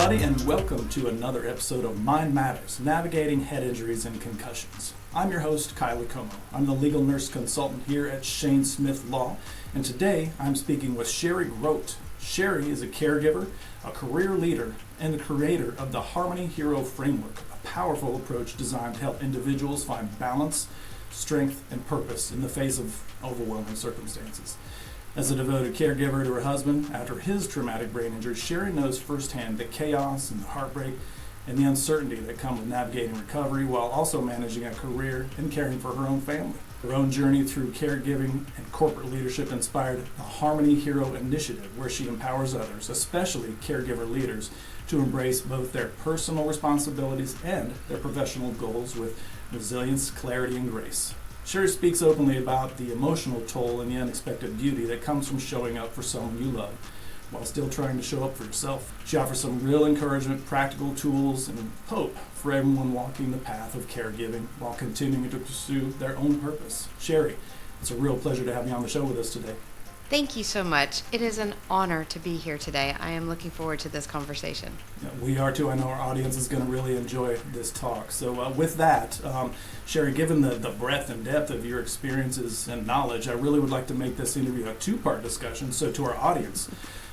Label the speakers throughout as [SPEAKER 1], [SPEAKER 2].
[SPEAKER 1] everybody, and welcome to another episode of Mind Matters, Navigating Head Injuries and Concussions. I'm your host, Kiley Como. I'm the legal nurse consultant here at Shane Smith Law, and today I'm speaking with Sherry Grote. Sherry is a caregiver, a career leader, and the creator of the Harmony Hero Framework, a powerful approach designed to help individuals find balance, strength, and purpose in the face of overwhelming circumstances. As a devoted caregiver to her husband after his traumatic brain injury, Sherry knows firsthand the chaos and the heartbreak and the uncertainty that come with navigating recovery while also managing a career and caring for her own family. Her own journey through caregiving and corporate leadership inspired the Harmony Hero Initiative, where she empowers others, especially caregiver leaders, to embrace both their personal responsibilities and their professional goals with resilience, clarity, and grace. Sherry speaks openly about the emotional toll and the unexpected beauty that comes from showing up for someone you love while still trying to show up for yourself. She offers some real encouragement, practical tools, and hope for everyone walking the path of caregiving while continuing to pursue their own purpose. Sherry, it's a real pleasure to have you on the show with us today.
[SPEAKER 2] Thank you so much. It is an honor to be here today. I am looking forward to this conversation.
[SPEAKER 1] Yeah, we are too. I know our audience is going to really enjoy this talk. So with that, Sherry, given the breadth and depth of your experiences and knowledge, I really would like to make this interview a two-part discussion. So to our audience,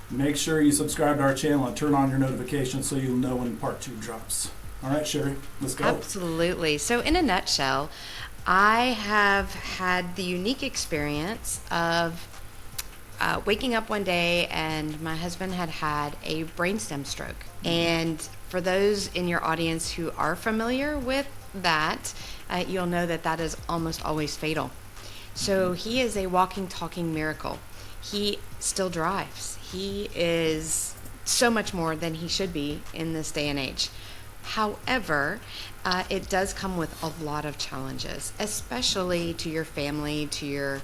[SPEAKER 1] make sure you subscribe to our channel and turn on your notifications so you'll know when part 2 drops. All right, Sherry, let's go.
[SPEAKER 2] Absolutely. So in a nutshell, I have had the unique experience of waking up one day and my husband had a brainstem stroke. And for those in your audience who are familiar with that, you'll know that is almost always fatal. So he is a walking, talking miracle. He still drives. He is so much more than he should be in this day and age. However, it does come with a lot of challenges, especially to your family, to your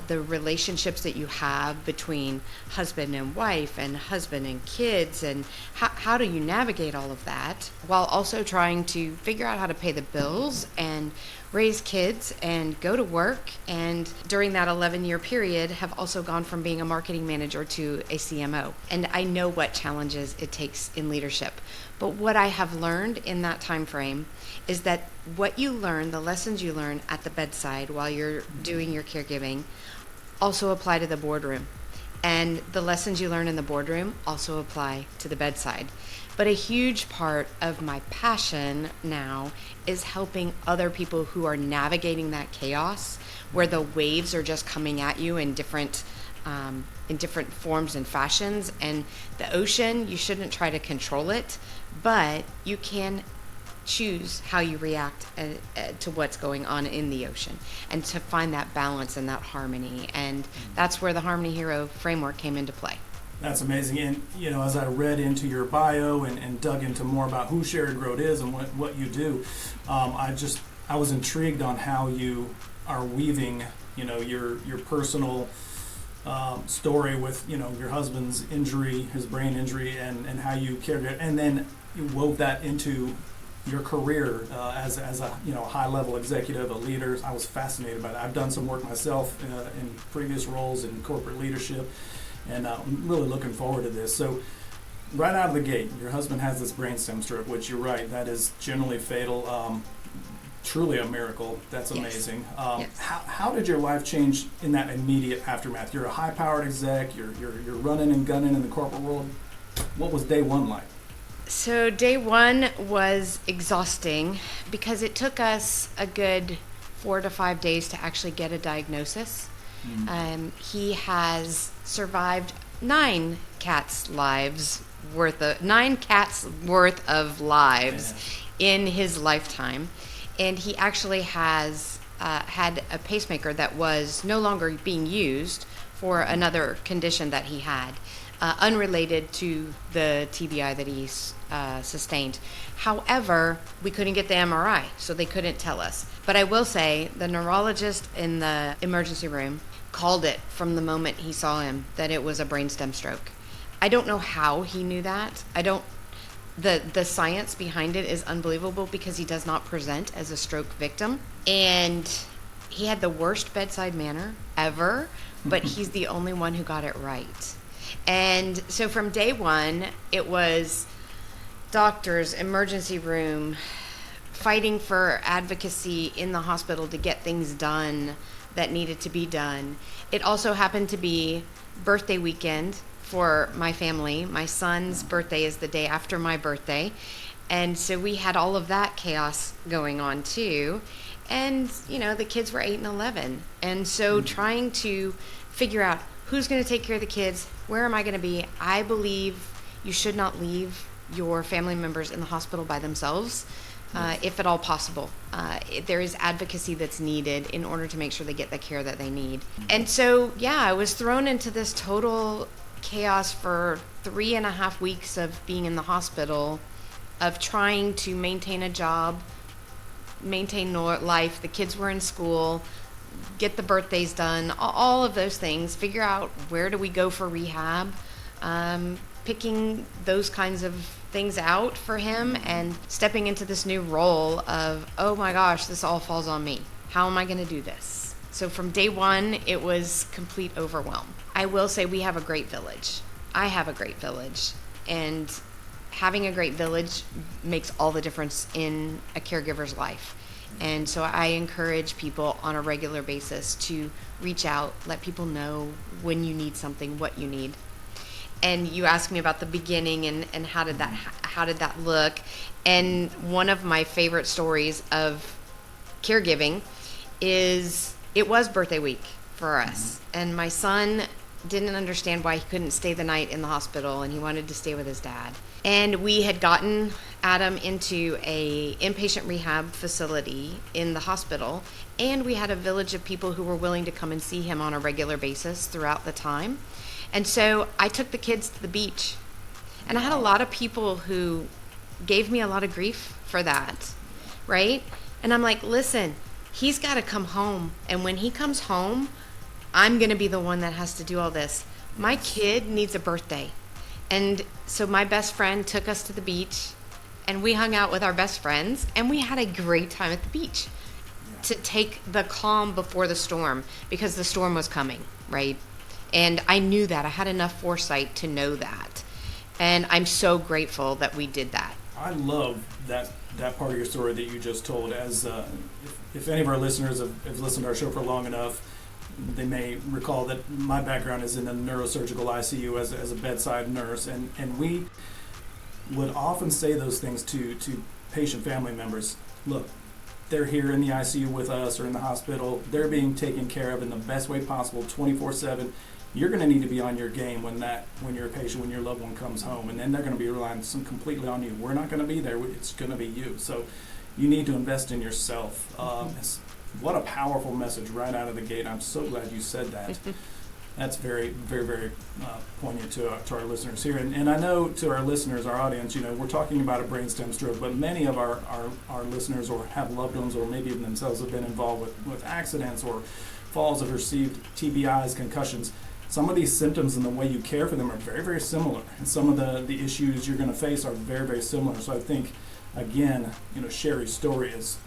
[SPEAKER 2] the relationships that you have between husband and wife and husband and kids, and how do you navigate all of that while also trying to figure out how to pay the bills and raise kids and go to work, and during that 11-year period have also gone from being a marketing manager to a CMO. And I know what challenges it takes in leadership. But what I have learned in that time frame is that what you learn, the lessons you learn at the bedside while you're doing your caregiving, also apply to the boardroom. And the lessons you learn in the boardroom also apply to the bedside. But a huge part of my passion now is helping other people who are navigating that chaos, where the waves are just coming at you in different forms and fashions. And the ocean, you shouldn't try to control it, but you can choose how you react to what's going on in the ocean, and to find that balance and that harmony. And that's where the Harmony Hero Framework came into play.
[SPEAKER 1] That's amazing. And, as I read into your bio and dug into more about who Sherry Grote is and what you do, I was intrigued on how you are weaving, your personal story with, your husband's injury, his brain injury, and how you cared, and then you wove that into your career as a high-level executive, a leader. I was fascinated by that. I've done some work myself in previous roles in corporate leadership, and I'm really looking forward to this. So right out of the gate, your husband has this brainstem stroke, which you're right, that is generally fatal. Truly a miracle. That's amazing.
[SPEAKER 2] Yes.
[SPEAKER 1] How did your life change in that immediate aftermath? You're a high-powered exec. You're running and gunning in the corporate world. What was day one like?
[SPEAKER 2] So day one was exhausting because it took us a good 4 to 5 days to actually get a diagnosis. He has survived 9 cats' worth of lives in his lifetime. And he actually has had a pacemaker that was no longer being used for another condition that he had, unrelated to the TBI that he sustained. However, we couldn't get the MRI, so they couldn't tell us. But I will say the neurologist in the emergency room called it from the moment he saw him that it was a brainstem stroke. I don't know how he knew that. The science behind it is unbelievable because he does not present as a stroke victim. And he had the worst bedside manner ever, but he's the only one who got it right. And so from day one, it was doctors, emergency room, fighting for advocacy in the hospital to get things done that needed to be done. It also happened to be birthday weekend for my family. My son's birthday is the day after my birthday. And so we had all of that chaos going on too. And, the kids were 8 and 11. And so trying to figure out who's going to take care of the kids, where am I going to be? I believe you should not leave your family members in the hospital by themselves, if at all possible. There is advocacy that's needed in order to make sure they get the care that they need. And so, I was thrown into this total chaos for 3.5 weeks of being in the hospital, of trying to maintain a job, maintain life. The kids were in school, get the birthdays done, all of those things, figure out where do we go for rehab, picking those kinds of things out for him, and stepping into this new role of, oh my gosh, this all falls on me. How am I going to do this? So from day one, it was complete overwhelm. I will say we have a great village. I have a great village, and having a great village makes all the difference in a caregiver's life. And so I encourage people on a regular basis to reach out, let people know when you need something, what you need. And you asked me about the beginning and how did that look? And one of my favorite stories of caregiving is it was birthday week for us. And my son didn't understand why he couldn't stay the night in the hospital, and he wanted to stay with his dad. And we had gotten Adam into a inpatient rehab facility in the hospital, and we had a village of people who were willing to come and see him on a regular basis throughout the time. And so I took the kids to the beach, and I had a lot of people who gave me a lot of grief for that, right? And I'm like, listen, he's got to come home, and when he comes home, I'm going to be the one that has to do all this. My kid needs a birthday. And so my best friend took us to the beach, and we hung out with our best friends, and we had a great time at the beach to take the calm before the storm, because the storm was coming, right? And I knew that. I had enough foresight to know that. And I'm so grateful that we did that.
[SPEAKER 1] I love that part of your story that you just told. As if any of our listeners have listened to our show for long enough, they may recall that my background is in the neurosurgical ICU as a bedside nurse, and we would often say those things to patient family members. Look, they're here in the ICU with us or in the hospital. They're being taken care of in the best way possible, 24/7. You're going to need to be on your game when you're a patient, when your loved one comes home, and then they're going to be relying completely on you. We're not going to be there. It's going to be you. So you need to invest in yourself. What a powerful message right out of the gate. I'm so glad you said that. That's very, very, very poignant to our listeners here. And I know to our listeners, our audience, we're talking about a brainstem stroke, but many of our listeners or have loved ones or maybe even themselves have been involved with accidents or falls, have received TBIs, concussions. Some of these symptoms and the way you care for them are very, very similar. And some of the issues you're going to face are very, very similar. So I think, again, Sherry's story is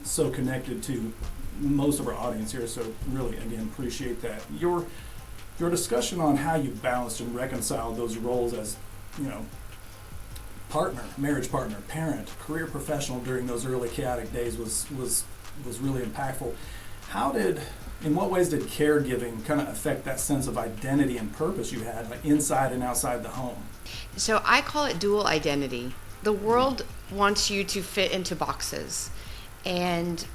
[SPEAKER 1] so connected to most of our audience here. So really, again, appreciate that. Your discussion on how you balanced and reconciled those roles as, partner, marriage partner, parent, career professional during those early chaotic days was really impactful. In what ways did caregiving kind of affect that sense of identity and purpose you had, like inside and outside the home?
[SPEAKER 2] So I call it dual identity. The world wants you to fit into boxes, and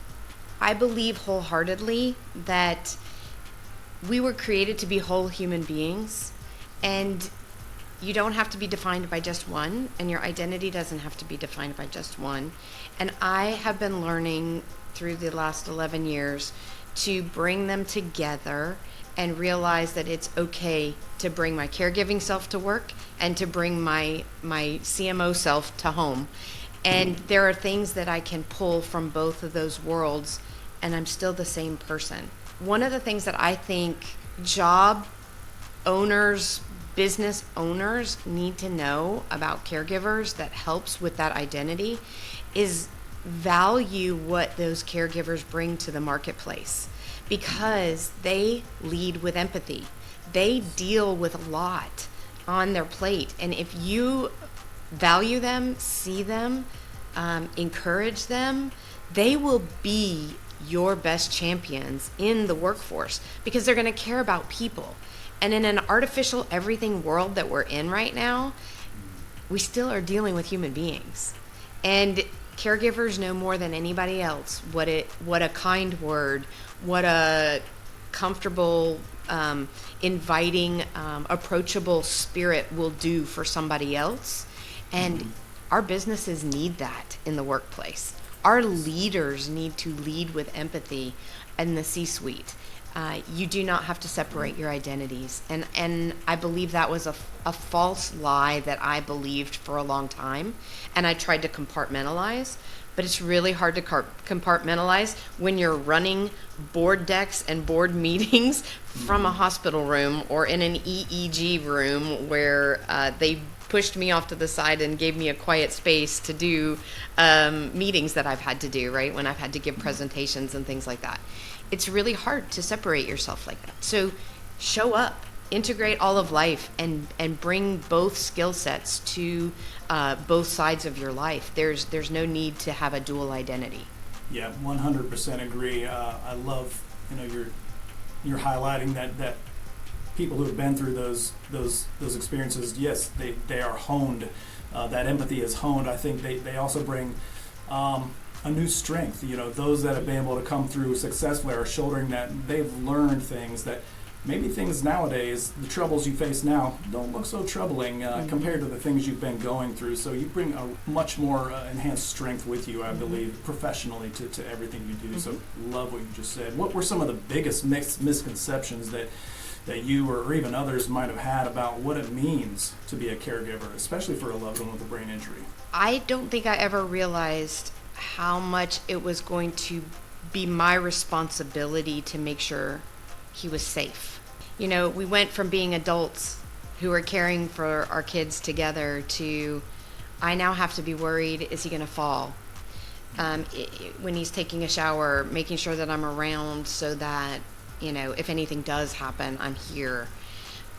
[SPEAKER 2] I believe wholeheartedly that we were created to be whole human beings, and you don't have to be defined by just one, and your identity doesn't have to be defined by just one. And I have been learning through the last 11 years to bring them together and realize that it's okay to bring my caregiving self to work and to bring my CMO self to home. And there are things that I can pull from both of those worlds, and I'm still the same person. One of the things that I think job owners, business owners need to know about caregivers that helps with that identity is value what those caregivers bring to the marketplace, because they lead with empathy. They deal with a lot on their plate. And if you value them, see them, encourage them, they will be your best champions in the workforce because they're going to care about people. And in an artificial everything world that we're in right now, we still are dealing with human beings. And caregivers know more than anybody else what a kind word, what a comfortable, inviting, approachable spirit will do for somebody else. And our businesses need that in the workplace. Our leaders need to lead with empathy in the C-suite. You do not have to separate your identities. And I believe that was a false lie that I believed for a long time. And I tried to compartmentalize. But it's really hard to compartmentalize when you're running board decks and board meetings from a hospital room or in an EEG room where they pushed me off to the side and gave me a quiet space to do meetings that I've had to do, right? When I've had to give presentations and things like that. It's really hard to separate yourself like that. So show up, integrate all of life, and bring both skill sets to both sides of your life. There's no need to have a dual identity.
[SPEAKER 1] Yeah, 100% agree. I love, you're highlighting that people who have been through those experiences, yes, they are honed. That empathy is honed. I think they also bring a new strength. Those that have been able to come through successfully are shouldering that they've learned things that maybe things nowadays, the troubles you face now, don't look so troubling compared to the things you've been going through. So you bring a much more enhanced strength with you, I believe, professionally to everything you do. So love what you just said. What were some of the biggest misconceptions that you or even others might have had about what it means to be a caregiver, especially for a loved one with a brain injury?
[SPEAKER 2] I don't think I ever realized how much it was going to be my responsibility to make sure he was safe. We went from being adults who were caring for our kids together to I now have to be worried, is he going to fall? When he's taking a shower, making sure that I'm around so that, if anything does happen, I'm here.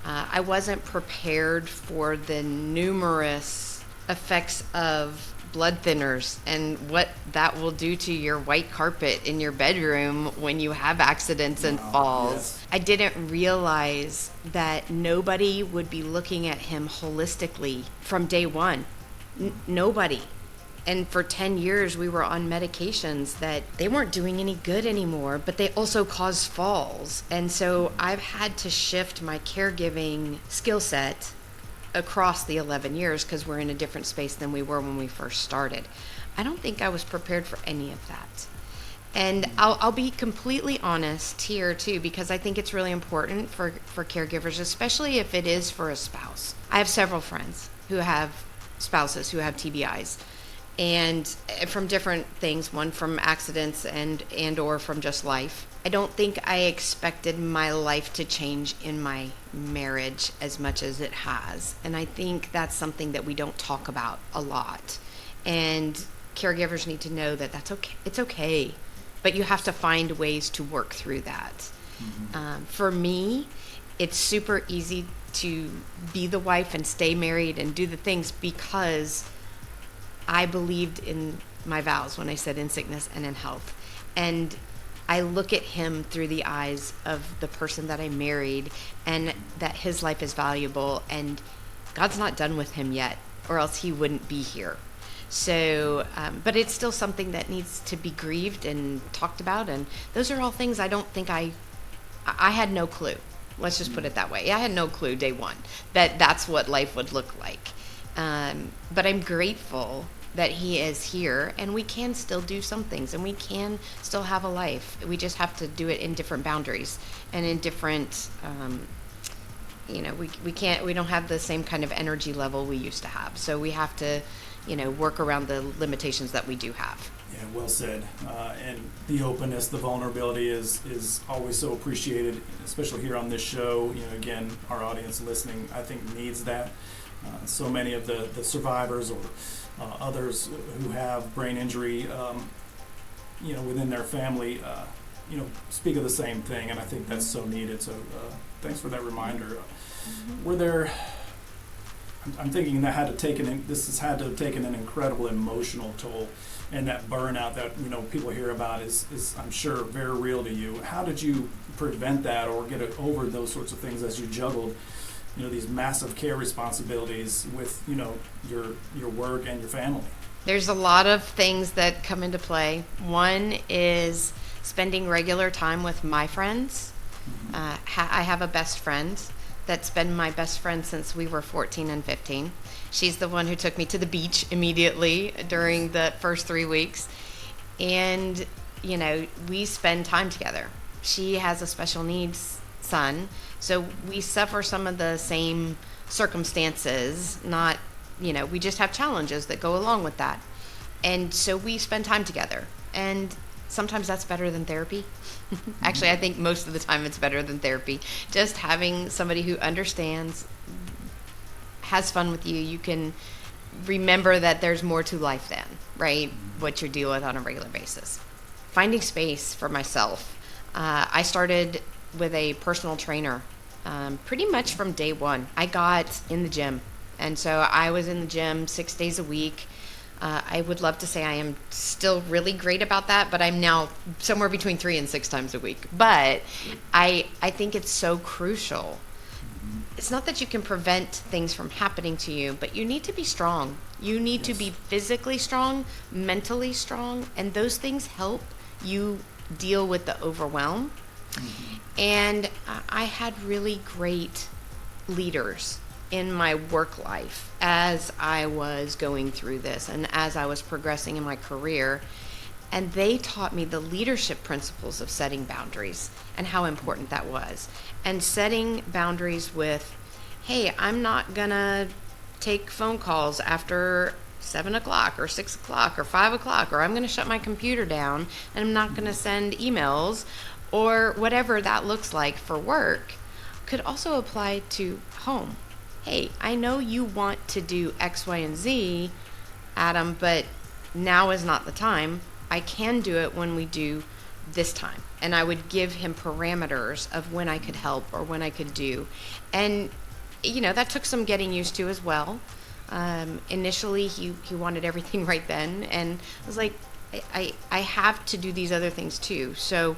[SPEAKER 2] I wasn't prepared for the numerous effects of blood thinners and what that will do to your white carpet in your bedroom when you have accidents and falls.
[SPEAKER 1] Yes.
[SPEAKER 2] I didn't realize that nobody would be looking at him holistically from day one. Nobody. And for 10 years, we were on medications that they weren't doing any good anymore, but they also caused falls. And so I've had to shift my caregiving skill set across the 11 years because we're in a different space than we were when we first started. I don't think I was prepared for any of that. And I'll be completely honest here too, because I think it's really important for caregivers, especially if it is for a spouse. I have several friends who have spouses who have TBIs, and from different things, one from accidents and or from just life. I don't think I expected my life to change in my marriage as much as it has. And I think that's something that we don't talk about a lot. And caregivers need to know that that's okay. It's okay. But you have to find ways to work through that. For me, it's super easy to be the wife and stay married and do the things because I believed in my vows when I said in sickness and in health. And I look at him through the eyes of the person that I married and that his life is valuable and God's not done with him yet, or else he wouldn't be here. So, but it's still something that needs to be grieved and talked about. And those are all things I don't think I had no clue. Let's just put it that way. I had no clue day one that that's what life would look like. But I'm grateful that he is here and we can still do some things and we can still have a life. We just have to do it in different boundaries and in different, we don't have the same kind of energy level we used to have. So we have to, work around the limitations that we do have.
[SPEAKER 1] Yeah, well said. And the openness, the vulnerability is always so appreciated, especially here on this show. Again, our audience listening, I think, needs that. So many of the survivors or others who have brain injury, within their family, speak of the same thing, and I think that's so needed. So thanks for that reminder. Were there I'm thinking that this has had to have taken an incredible emotional toll, and that burnout that people hear about is I'm sure very real to you. How did you prevent that or get over those sorts of things as you juggled these massive care responsibilities with your work and your family?
[SPEAKER 2] There's a lot of things that come into play. One is spending regular time with my friends. I have a best friend that's been my best friend since we were 14 and 15. She's the one who took me to the beach immediately during the first 3 weeks. And, we spend time together. She has a special needs son, so we suffer some of the same circumstances, we just have challenges that go along with that. And so we spend time together. And sometimes that's better than therapy. Actually, I think most of the time it's better than therapy. Just having somebody who understands, has fun with you. You can remember that there's more to life than, right? What you're dealing with on a regular basis. Finding space for myself. I started with a personal trainer pretty much from day one. I got in the gym. And so I was in the gym 6 days a week. I would love to say I am still really great about that, but I'm now somewhere between 3 and 6 times a week. But I think it's so crucial. It's not that you can prevent things from happening to you, but you need to be strong. You need to be physically strong, mentally strong, and those things help you deal with the overwhelm. And I had really great leaders in my work life as I was going through this and as I was progressing in my career. And they taught me the leadership principles of setting boundaries and how important that was. And setting boundaries with, hey, I'm not gonna take phone calls after 7 o'clock or 6 o'clock or 5 o'clock, or I'm gonna shut my computer down and I'm not gonna send emails, or whatever that looks like for work, could also apply to home. Hey, I know you want to do X, Y, and Z, Adam, but now is not the time. I can do it when we do this time. And I would give him parameters of when I could help or when I could do. And, that took some getting used to as well. Initially, he wanted everything right then. And I was like, I have to do these other things too. So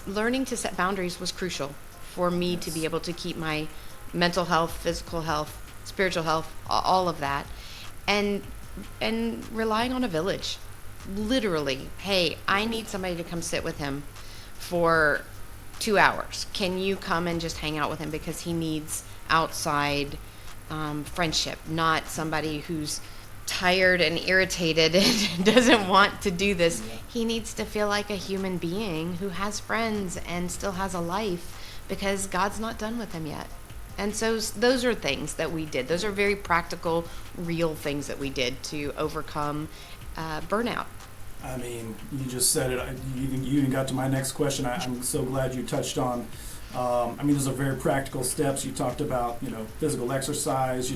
[SPEAKER 2] learning to set boundaries was crucial for me to be able to keep my mental health, physical health, spiritual health, all of that, and relying on a village. Literally, hey, I need somebody to come sit with him for 2 hours. Can you come and just hang out with him because he needs outside friendship, not somebody who's tired and irritated and doesn't want to do this. He needs to feel like a human being who has friends and still has a life because God's not done with him yet. And so those are things that we did. Those are very practical, real things that we did to overcome burnout.
[SPEAKER 1] I mean, you just said it. You even got to my next question. I'm so glad you touched on. Those are very practical steps. You talked about, physical exercise,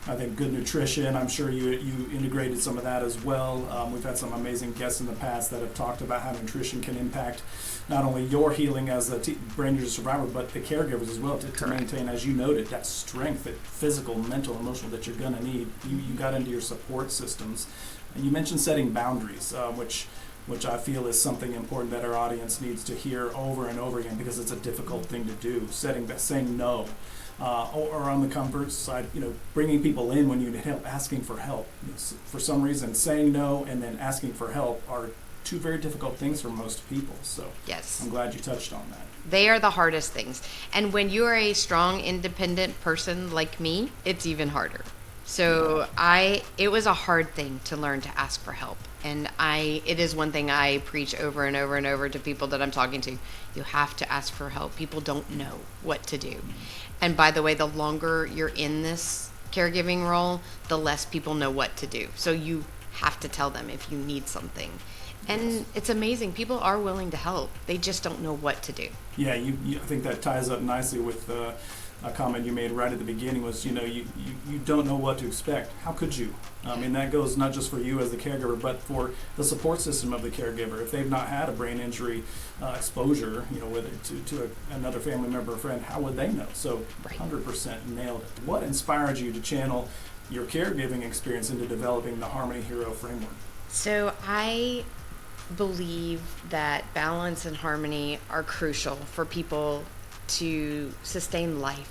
[SPEAKER 1] I think good nutrition. I'm sure you integrated some of that as well. We've had some amazing guests in the past that have talked about how nutrition can impact not only your healing as a brain injury survivor, but the caregivers as well to maintain, as you noted, that strength, that physical, mental, emotional that you're going to need. You got into your support systems. And you mentioned setting boundaries, which I feel is something important that our audience needs to hear over and over again because it's a difficult thing to do. Saying no. Or on the converse side, bringing people in when you need help, asking for help. For some reason, saying no and then asking for help are two very difficult things for most people. So
[SPEAKER 2] yes,
[SPEAKER 1] I'm glad you touched on that.
[SPEAKER 2] They are the hardest things. And when you're a strong, independent person like me, it's even harder. So it was a hard thing to learn to ask for help. And it is one thing I preach over and over and over to people that I'm talking to. You have to ask for help. People don't know what to do. And by the way, the longer you're in this caregiving role, the less people know what to do. So you have to tell them if you need something. And it's amazing. People are willing to help. They just don't know what to do.
[SPEAKER 1] Yeah, I think that ties up nicely with a comment you made right at the beginning was, you don't know what to expect. How could you? I mean, that goes not just for you as the caregiver, but for the support system of the caregiver. If they've not had a brain injury exposure, whether to another family member or friend, how would they know? So 100% nailed it. What inspired you to channel your caregiving experience into developing the Harmony Hero framework?
[SPEAKER 2] So I believe that balance and harmony are crucial for people to sustain life,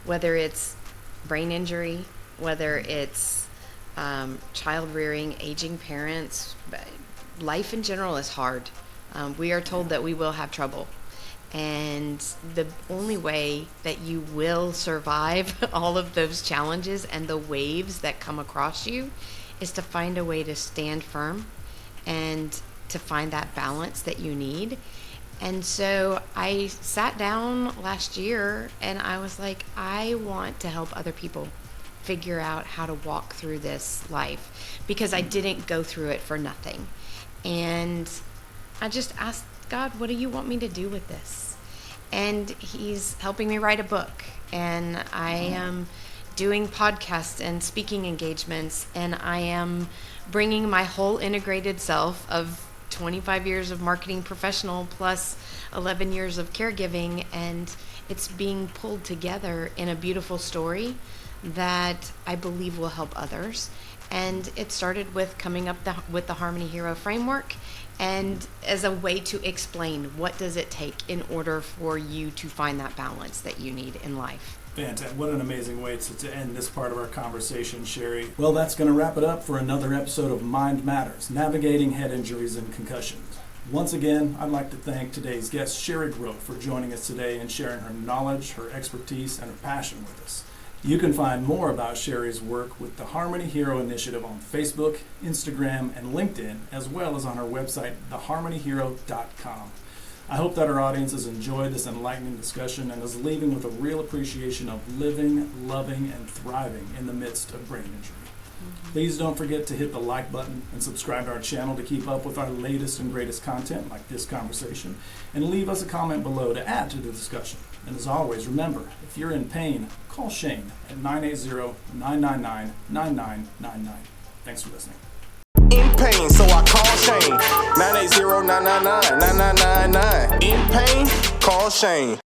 [SPEAKER 2] whether it's brain injury, whether it's child rearing, aging parents. Life in general is hard. We are told that we will have trouble. And the only way that you will survive all of those challenges and the waves that come across you is to find a way to stand firm and to find that balance that you need. And so I sat down last year and I was like, I want to help other people figure out how to walk through this life, because I didn't go through it for nothing. And I just asked God, what do you want me to do with this? And he's helping me write a book, and I am doing podcasts and speaking engagements, and I am bringing my whole integrated self of 25 years of marketing professional plus 11 years of caregiving, and it's being pulled together in a beautiful story that I believe will help others. And it started with coming up with the Harmony Hero framework, and as a way to explain what does it take in order for you to find that balance that you need in life.
[SPEAKER 1] Fantastic. What an amazing way to end this part of our conversation, Sherry. Well, that's going to wrap it up for another episode of Mind Matters, Navigating Head Injuries and Concussions. Once again, I'd like to thank today's guest, Sherry Grote, for joining us today and sharing her knowledge, her expertise, and her passion with us. You can find more about Sherry's work with the Harmony Hero Initiative on Facebook, Instagram, and LinkedIn, as well as on her website, theharmonyhero.com. I hope that our audience has enjoyed this enlightening discussion and is leaving with a real appreciation of living, loving, and thriving in the midst of brain injury. Please don't forget to hit the like button and subscribe to our channel to keep up with our latest and greatest content like this conversation, and leave us a comment below to add to the discussion. And as always, remember, if you're in pain, call Shane at 980-999-9999. Thanks for listening.
[SPEAKER 3] In pain, so I call Shane. 980-999-9999. In pain, call Shane.